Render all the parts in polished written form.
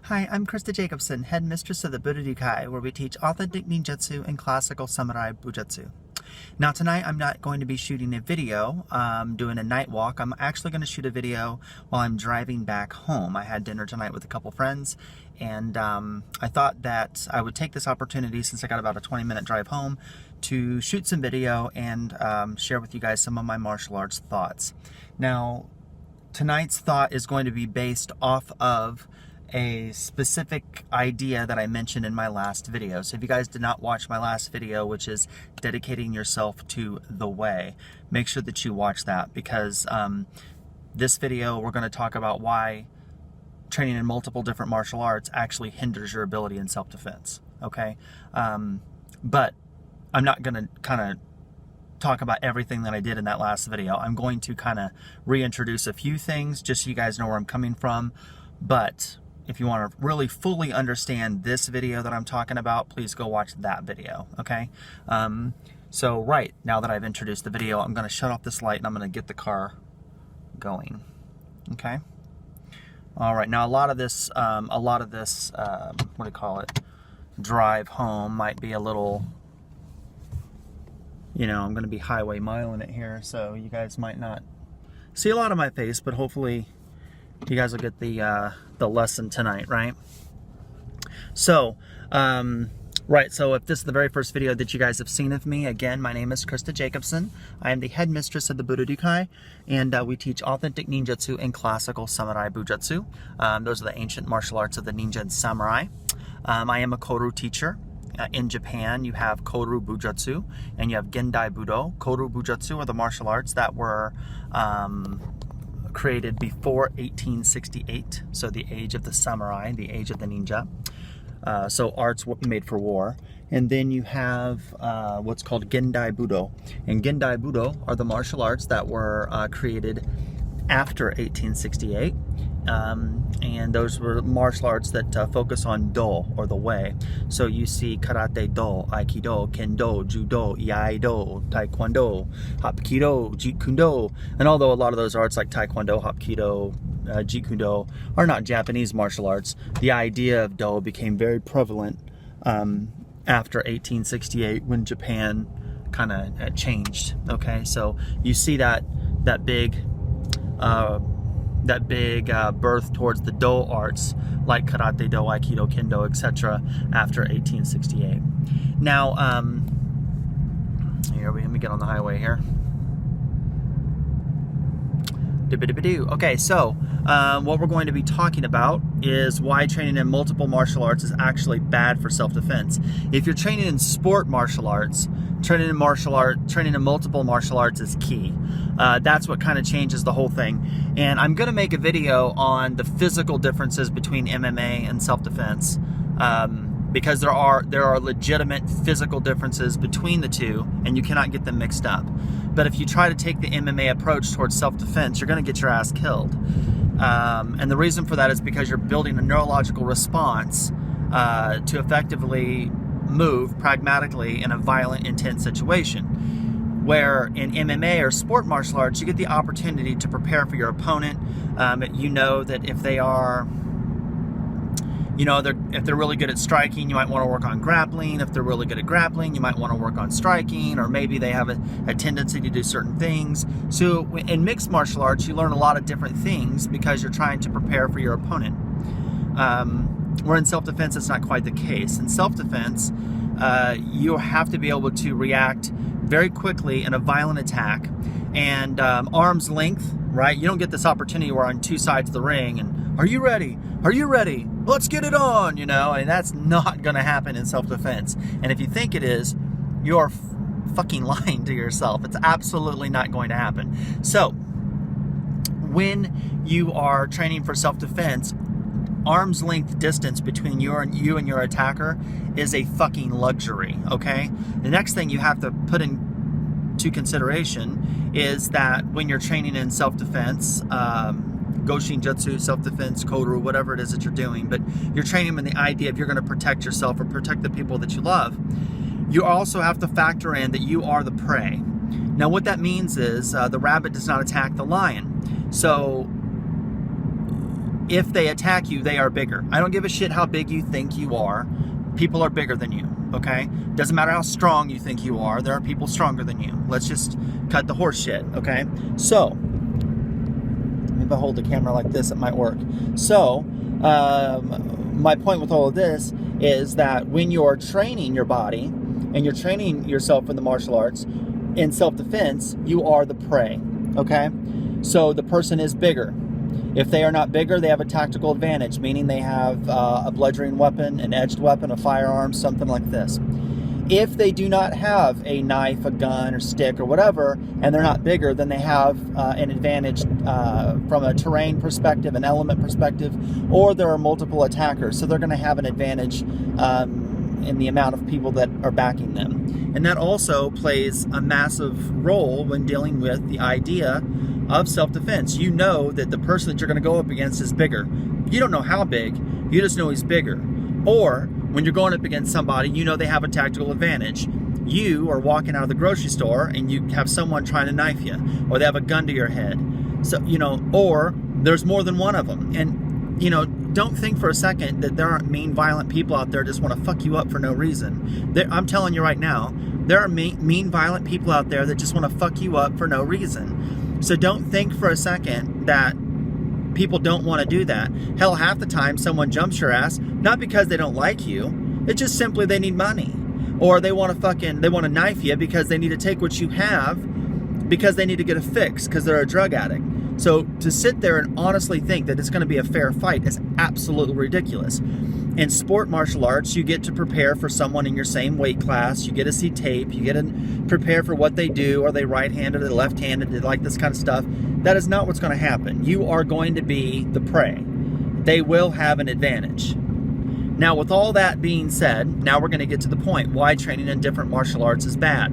Hi, I'm Christa Jacobson, headmistress of the Budo, where we teach authentic ninjutsu and classical samurai bujutsu. Now tonight I'm not going to be shooting a video, doing a night walk. I'm actually going to shoot a video while I'm driving back home. I had dinner tonight with a couple friends, and I thought that I would take this opportunity, since I got about a 20-minute drive home, to shoot some video and share with you guys some of my martial arts thoughts. Now, tonight's thought is going to be based off of a specific idea that I mentioned in my last video. So if you guys did not watch my last video, which is dedicating yourself to the way, make sure that you watch that, because this video we're going to talk about why training in multiple different martial arts actually hinders your ability in self-defense. Okay, but I'm not going to kind of talk about everything that I did in that last video. I'm going to kind of reintroduce a few things just so you guys know where I'm coming from. But if you want to really fully understand this video that I'm talking about, please go watch that video, okay? So right, now that I've introduced the video, I'm going to shut off this light and I'm going to get the car going, okay? All right, now a lot of this, what do you call it, drive home might be a little, you know, I'm going to be highway miling it here, so you guys might not see a lot of my face, but hopefully you guys will get the lesson tonight, right? So, right, so if this is the very first video that you guys have seen of me, again, my name is Christa Jacobson. I am the headmistress of the Budo, and we teach authentic ninjutsu and classical samurai bujutsu. Those are the ancient martial arts of the ninja and samurai. I am a Koryu teacher. In Japan, you have Koryu Bujutsu and you have Gendai Budo. Koryu Bujutsu are the martial arts that were created before 1868, so the age of the samurai, the age of the ninja. So arts made for war. And then you have what's called Gendai Budo. And Gendai Budo are the martial arts that were created after 1868. And those were martial arts that focus on do, or the way. So you see karate do, aikido, kendo, judo, iaido, taekwondo, hapkido, jeet kune-do. And although a lot of those arts like taekwondo, hapkido, jeet kune-do are not Japanese martial arts, the idea of do became very prevalent after 1868, when Japan kind of changed. Okay, so you see that big birth towards the do arts, like karate do, aikido, kendo, etc., after 1868. Now, here, let me get on the highway here. Okay, so what we're going to be talking about is why training in multiple martial arts is actually bad for self-defense. If you're training in sport martial arts, training in multiple martial arts is key. That's what kind of changes the whole thing. And I'm going to make a video on the physical differences between MMA and self-defense, because there are legitimate physical differences between the two, and you cannot get them mixed up. But if you try to take the MMA approach towards self-defense, you're going to get your ass killed. And the reason for that is because you're building a neurological response to effectively move pragmatically in a violent, intense situation. Where in MMA or sport martial arts, you get the opportunity to prepare for your opponent. You know that if they are, if they're really good at striking, you might want to work on grappling. If they're really good at grappling, you might want to work on striking, or maybe they have a tendency to do certain things. So in mixed martial arts, you learn a lot of different things because you're trying to prepare for your opponent. Where in self-defense, it's not quite the case. In self-defense, you have to be able to react very quickly in a violent attack, and arm's length, right? You don't get this opportunity where on two sides of the ring and, are you ready? Are you ready? Let's get it on, and that's not going to happen in self-defense. And if you think it is, you're fucking lying to yourself. It's absolutely not going to happen. So when you are training for self-defense, arm's length distance between you and your attacker is a fucking luxury, okay? The next thing you have to put into consideration is that when you're training in self-defense, Goshin Jutsu, self-defense, Koryu, whatever it is that you're doing, but you're training them in the idea of you're going to protect yourself or protect the people that you love, you also have to factor in that you are the prey. Now what that means is the rabbit does not attack the lion. So if they attack you, they are bigger. I don't give a shit how big you think you are. People are bigger than you, okay? Doesn't matter how strong you think you are. There are people stronger than you. Let's just cut the horse shit, okay? So, if I hold the camera like this, it might work. So, my point with all of this is that when you're training your body and you're training yourself in the martial arts, in self-defense, you are the prey, okay? So the person is bigger. If they are not bigger, they have a tactical advantage, meaning they have a bludgeoning weapon, an edged weapon, a firearm, something like this. If they do not have a knife, a gun, or stick, or whatever, and they're not bigger, then they have an advantage from a terrain perspective, an element perspective, or there are multiple attackers, so they're going to have an advantage in the amount of people that are backing them. And that also plays a massive role when dealing with the idea of self-defense. You know that the person that you're going to go up against is bigger. You don't know how big, you just know he's bigger. Or when you're going up against somebody, you know they have a tactical advantage. You are walking out of the grocery store and you have someone trying to knife you, or they have a gun to your head. So, you know, or there's more than one of them. And, you know, don't think for a second that there aren't mean, violent people out there just want to fuck you up for no reason. I'm telling you right now, there are mean, violent people out there that just want to fuck you up for no reason. So don't think for a second that people don't want to do that. Hell, half the time someone jumps your ass, not because they don't like you, it's just simply they need money. Or they want to knife you because they need to take what you have because they need to get a fix because they're a drug addict. So to sit there and honestly think that it's going to be a fair fight is absolutely ridiculous. In sport martial arts, you get to prepare for someone in your same weight class. You get to see tape. You get to prepare for what they do. Are they right-handed? Are they left-handed? They like this kind of stuff. That is not what's going to happen. You are going to be the prey. They will have an advantage. Now, with all that being said, now we're going to get to the point why training in different martial arts is bad.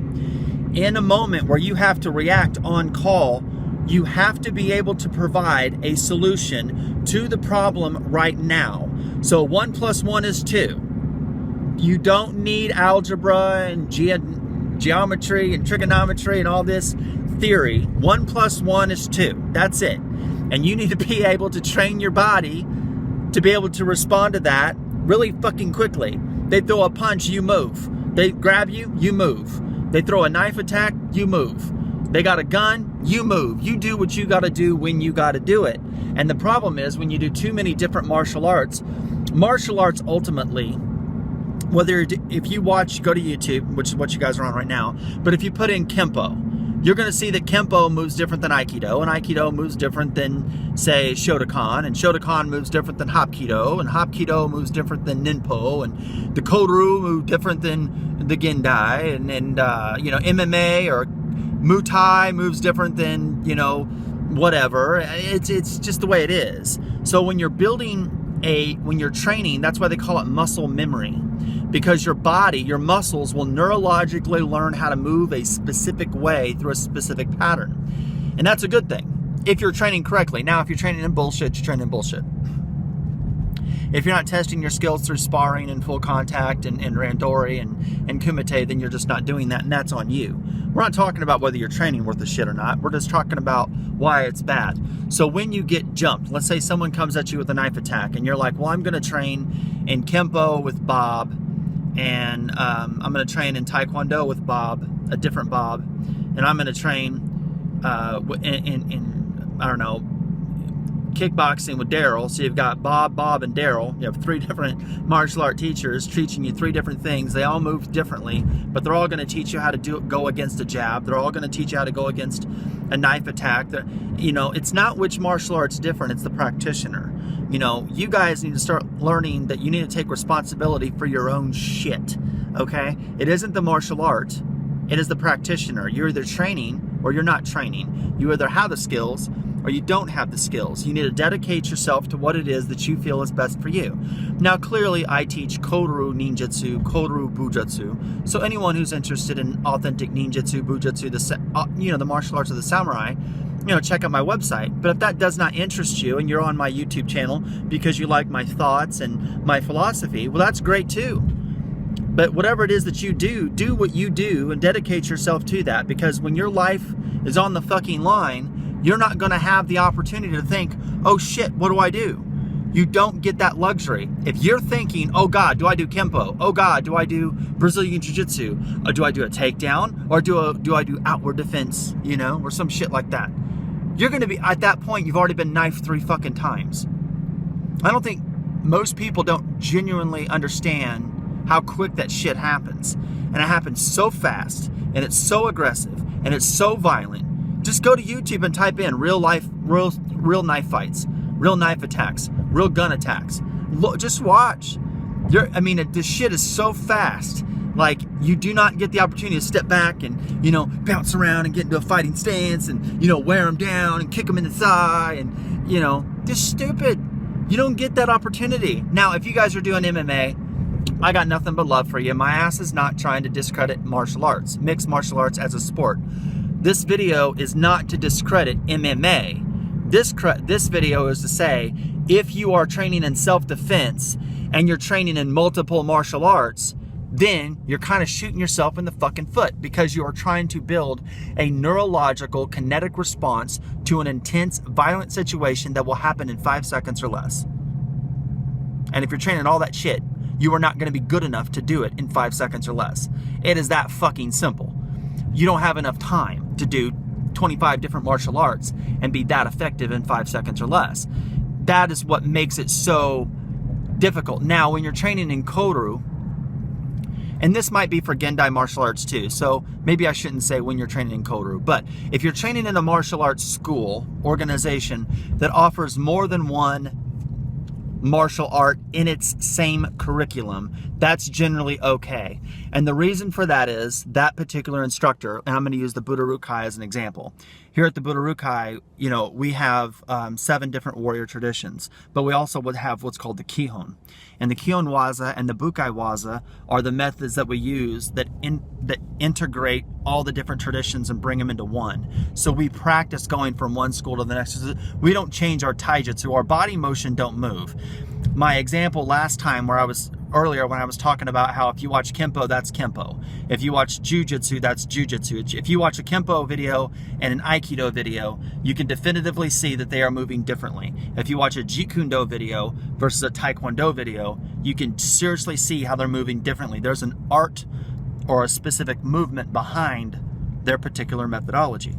In a moment where you have to react on call, you have to be able to provide a solution to the problem right now. So 1 + 1 is 2. You don't need algebra and geometry and trigonometry and all this theory. 1 + 1 is 2. That's it. And you need to be able to train your body to be able to respond to that really fucking quickly. They throw a punch, you move. They grab you, you move. They throw a knife attack, you move. They got a gun, you move. You do what you got to do when you got to do it. And the problem is when you do too many different martial arts ultimately, if you watch, go to YouTube, which is what you guys are on right now, but if you put in Kempo, you're going to see that Kempo moves different than Aikido, and Aikido moves different than, say, Shotokan, and Shotokan moves different than Hapkido, and Hapkido moves different than Ninpo, and the Koryu move different than the Gendai, and MMA or Muay Thai moves different than, whatever. It's just the way it is. So when you're when you're training, that's why they call it muscle memory. Because your body, your muscles will neurologically learn how to move a specific way through a specific pattern. And that's a good thing, if you're training correctly. Now, if you're training in bullshit, you're training in bullshit. If you're not testing your skills through sparring and full contact and randori and kumite, then you're just not doing that, and that's on you. We're not talking about whether you're training worth a shit or not. We're just talking about why it's bad. So when you get jumped, let's say someone comes at you with a knife attack, and you're like, well, I'm going to train in Kempo with Bob, and I'm going to train in Taekwondo with Bob, a different Bob, and I'm going to train in I don't know, kickboxing with Daryl. So you've got Bob, and Daryl. You have 3 different martial art teachers teaching you 3 different things. They all move differently, but they're all going to teach you how to go against a jab. They're all going to teach you how to go against a knife attack. It's not which martial art's different, it's the practitioner. You guys need to start learning that you need to take responsibility for your own shit, okay? It isn't the martial art, it is the practitioner. You're either training or you're not training. You either have the skills or you don't have the skills. You need to dedicate yourself to what it is that you feel is best for you. Now, clearly, I teach Koryu Ninjutsu, Koryu Bujutsu. So anyone who's interested in authentic Ninjutsu, Bujutsu, the martial arts of the samurai, check out my website. But if that does not interest you and you're on my YouTube channel because you like my thoughts and my philosophy, well, that's great too. But whatever it is that you do what you do and dedicate yourself to that, because when your life is on the fucking line, you're not going to have the opportunity to think, oh shit, what do I do? You don't get that luxury. If you're thinking, oh God, do I do Kempo? Oh God, do I do Brazilian Jiu-Jitsu? Or do I do a takedown? Or do I do outward defense, you know, or some shit like that? You're going to be, at that point, you've already been knifed 3 fucking times. I don't think most people don't genuinely understand how quick that shit happens. And it happens so fast, and it's so aggressive, and it's so violent. Just go to YouTube and type in real knife fights, real knife attacks, real gun attacks. Look, just watch. This shit is so fast. Like, you do not get the opportunity to step back and, you know, bounce around and get into a fighting stance and, you know, wear them down and kick them in the thigh and, you know, just stupid. You don't get that opportunity. Now, if you guys are doing MMA, I got nothing but love for you. My ass is not trying to discredit martial arts, mixed martial arts as a sport. This video is not to discredit MMA. This video is to say, if you are training in self-defense and you're training in multiple martial arts, then you're kind of shooting yourself in the fucking foot, because you are trying to build a neurological kinetic response to an intense, violent situation that will happen in 5 seconds or less. And if you're training all that shit, you are not going to be good enough to do it in 5 seconds or less. It is that fucking simple. You don't have enough time to do 25 different martial arts and be that effective in 5 seconds or less. That is what makes it so difficult. Now, when you're training in Koryu, and this might be for Gendai martial arts too, so maybe I shouldn't say when you're training in Koryu, but if you're training in a martial arts school, organization that offers more than one martial art in its same curriculum, that's generally okay. And the reason for that is that particular instructor, and I'm going to use the Budo as an example. Here at the Budo, you know, we have 7 different warrior traditions, but we also would have what's called the Kihon. And the Kihon Waza and the Bukai Waza are the methods that we use that integrate all the different traditions and bring them into one. So we practice going from one school to the next. We don't change our taijutsu. Our body motion don't move. My example last time earlier when I was talking about how if you watch Kempo, that's Kempo. If you watch Jujutsu, that's Jujutsu. If you watch a Kempo video and an Aikido video, you can definitively see that they are moving differently. If you watch a Jeet Kune Do video versus a Taekwondo video, you can seriously see how they're moving differently. There's an art or a specific movement behind their particular methodology.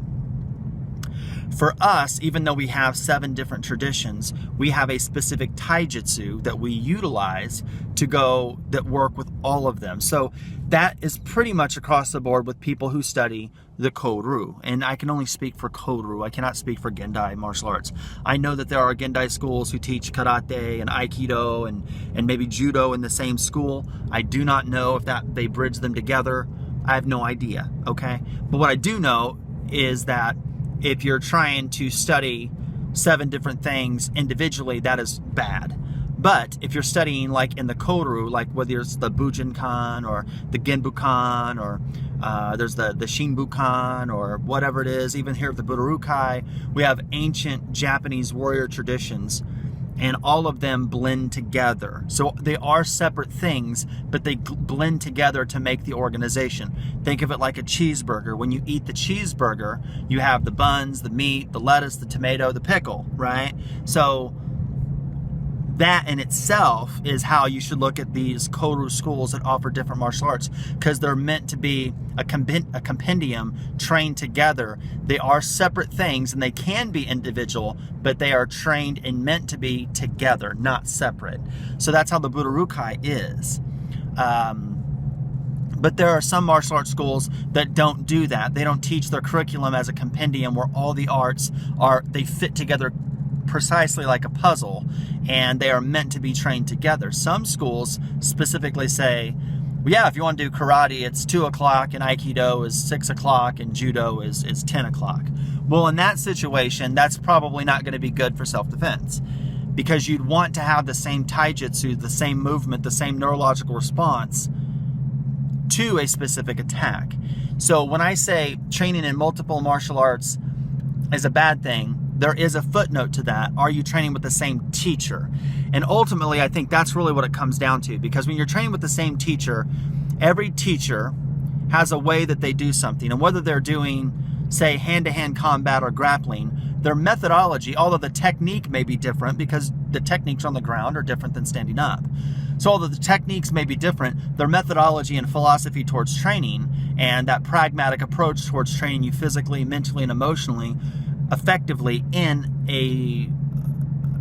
For us, even though we have 7 different traditions, we have a specific taijutsu that we utilize that work with all of them. So that is pretty much across the board with people who study the Koryu. And I can only speak for Koryu. I cannot speak for Gendai martial arts. I know that there are Gendai schools who teach karate and aikido and maybe judo in the same school. I do not know if they bridge them together. I have no idea, okay? But what I do know is that if you're trying to study 7 different things individually, that is bad. But if you're studying like in the Koryu, like whether it's the Bujinkan or the Genbukan or there's the Shinbukan or whatever it is, even here at the Budo, we have ancient Japanese warrior traditions, and all of them blend together. So they are separate things, but they blend together to make the organization. Think of it like a cheeseburger. When you eat the cheeseburger, you have the buns, the meat, the lettuce, the tomato, the pickle, right? So that in itself is how you should look at these Koryu schools that offer different martial arts, because they're meant to be a compendium trained together. They are separate things and they can be individual, but they are trained and meant to be together, not separate. So that's how the Budo is. But there are some martial arts schools that don't do that. They don't teach their curriculum as a compendium where all the arts they fit together precisely like a puzzle, and they are meant to be trained together. Some schools specifically say, well, yeah, if you want to do karate, it's 2 o'clock, and aikido is 6 o'clock, and judo is 10 o'clock. Well, in that situation, that's probably not going to be good for self-defense, because you'd want to have the same taijutsu, the same movement, the same neurological response to a specific attack. So when I say training in multiple martial arts is a bad thing, there is a footnote to that. Are you training with the same teacher? And ultimately, I think that's really what it comes down to, because when you're training with the same teacher, every teacher has a way that they do something. And whether they're doing, say, hand-to-hand combat or grappling, their methodology, although the technique may be different because the techniques on the ground are different than standing up. So although the techniques may be different, their methodology and philosophy towards training and that pragmatic approach towards training you physically, mentally, and emotionally effectively in a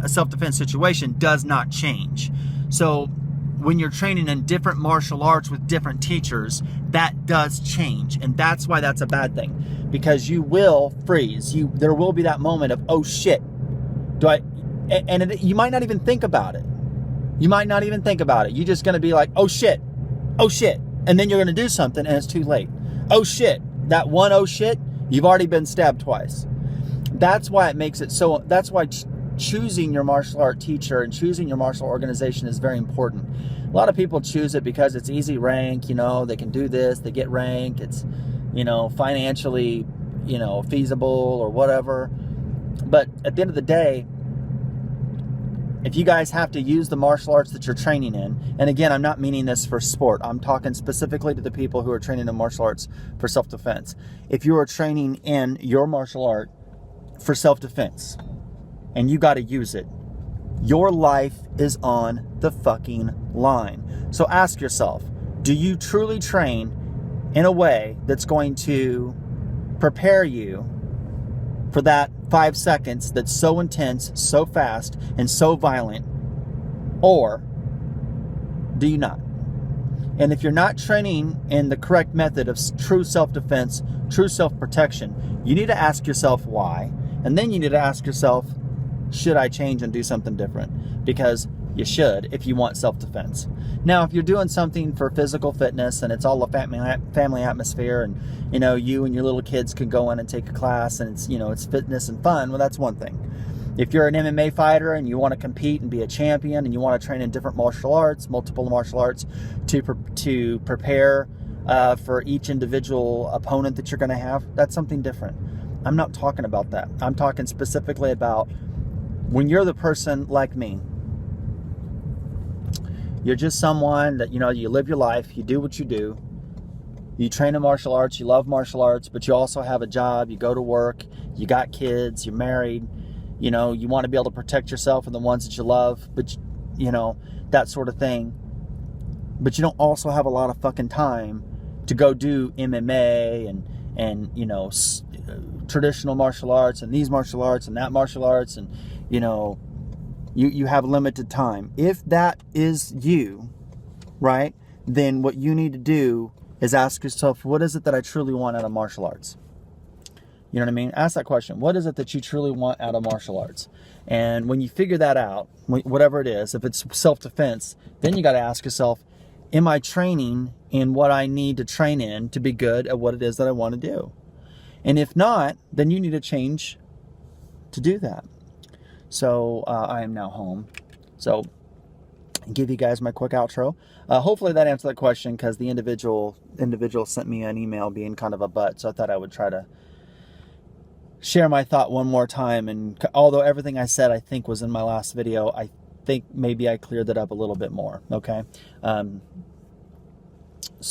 self-defense situation does not change. So when you're training in different martial arts with different teachers, that does change. And that's why that's a bad thing, because you will freeze. There will be that moment of, oh shit, you might not even think about it. You might not even think about it. You're just going to be like, oh shit. And then you're going to do something and it's too late. Oh shit. That one oh shit, you've already been stabbed twice. That's why it makes it so, that's why choosing your martial art teacher and choosing your martial organization is very important. A lot of people choose it because it's easy rank, they can do this, they get rank, it's, financially, feasible or whatever. But at the end of the day, if you guys have to use the martial arts that you're training in, and again, I'm not meaning this for sport, I'm talking specifically to the people who are training in martial arts for self-defense. If you are training in your martial art for self-defense, and you got to use it, your life is on the fucking line. So ask yourself, do you truly train in a way that's going to prepare you for that 5 seconds that's so intense, so fast, and so violent? Or do you not? And if you're not training in the correct method of true self-defense, true self-protection, you need to ask yourself why. And then you need to ask yourself, should I change and do something different? Because you should if you want self-defense. Now, if you're doing something for physical fitness and it's all a family atmosphere and, you and your little kids can go in and take a class and it's, it's fitness and fun, well, that's one thing. If you're an MMA fighter and you want to compete and be a champion and you want to train in different martial arts, multiple martial arts to prepare for each individual opponent that you're going to have, that's something different. I'm not talking about that. I'm talking specifically about when you're the person like me. You're just someone that, you live your life, you do what you do, you train in martial arts, you love martial arts, but you also have a job, you go to work, you got kids, you're married, you want to be able to protect yourself and the ones that you love, but, that sort of thing. But you don't also have a lot of fucking time to go do MMA and traditional martial arts and these martial arts and that martial arts and, you have limited time. If that is you, right, then what you need to do is ask yourself, what is it that I truly want out of martial arts? You know what I mean? Ask that question. What is it that you truly want out of martial arts? And when you figure that out, whatever it is, if it's self-defense, then you got to ask yourself, am I training in what I need to train in to be good at what it is that I want to do? And if not, then you need to change to do that. So I am now home. So I'll give you guys my quick outro. Hopefully that answered that question, because the individual sent me an email being kind of a butt. So I thought I would try to share my thought one more time. And although everything I said I think was in my last video, I think maybe I cleared it up a little bit more. Okay.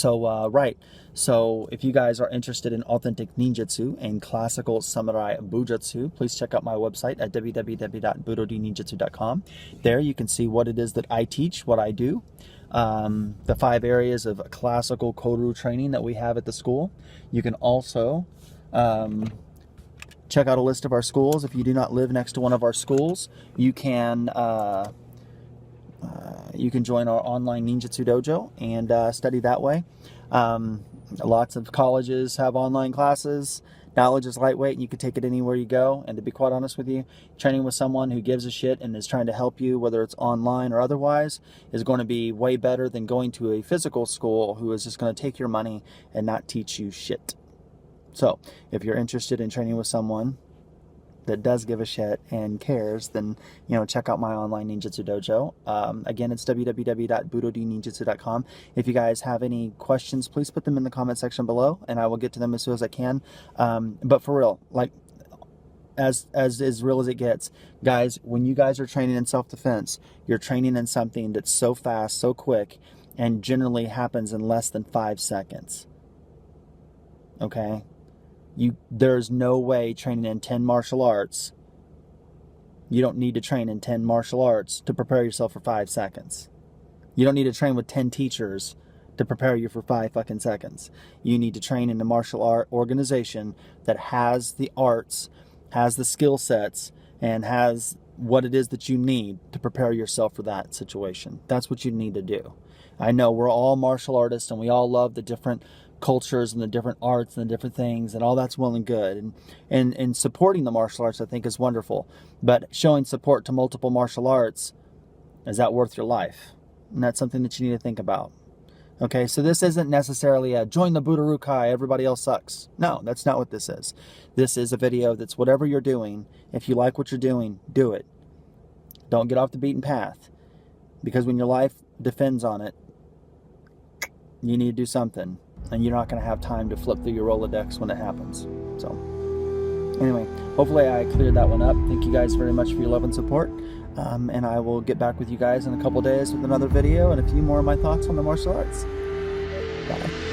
Right. So if you guys are interested in authentic ninjutsu and classical samurai bujutsu, please check out my website at www.budodninjutsu.com. There you can see what it is that I teach, what I do, the 5 areas of classical Koryu training that we have at the school. You can also check out a list of our schools. If you do not live next to one of our schools, you can join our online ninjutsu dojo and study that way. Lots of colleges have online classes. Knowledge is lightweight and you can take it anywhere you go. And to be quite honest with you, training with someone who gives a shit and is trying to help you, whether it's online or otherwise, is going to be way better than going to a physical school who is just going to take your money and not teach you shit. So if you're interested in training with someone that does give a shit and cares, then check out my online ninjutsu dojo. Again, it's www.budodninjutsu.com. If you guys have any questions, please put them in the comment section below and I will get to them as soon as I can. But for real, like as real as it gets, guys, when you guys are training in self-defense, you're training in something that's so fast, so quick, and generally happens in less than 5 seconds. Okay? There's no way training in 10 martial arts You don't need to train in 10 martial arts to prepare yourself for 5 seconds. You don't need to train with 10 teachers to prepare you for 5 fucking seconds. You need to train in a martial art organization that has the arts, has the skill sets, and has what it is that you need to prepare yourself for that situation. That's what you need to do. I know we're all martial artists and we all love the different cultures and the different arts and the different things, and all that's well and good. And supporting the martial arts, I think, is wonderful. But showing support to multiple martial arts, is that worth your life? And that's something that you need to think about. Okay, so this isn't necessarily a join the Budo Kai, everybody else sucks. No, that's not what this is. This is a video that's whatever you're doing, if you like what you're doing, do it. Don't get off the beaten path. Because when your life depends on it, you need to do something. And you're not going to have time to flip through your Rolodex when it happens. So, anyway, hopefully I cleared that one up. Thank you guys very much for your love and support. And I will get back with you guys in a couple days with another video and a few more of my thoughts on the martial arts. Bye.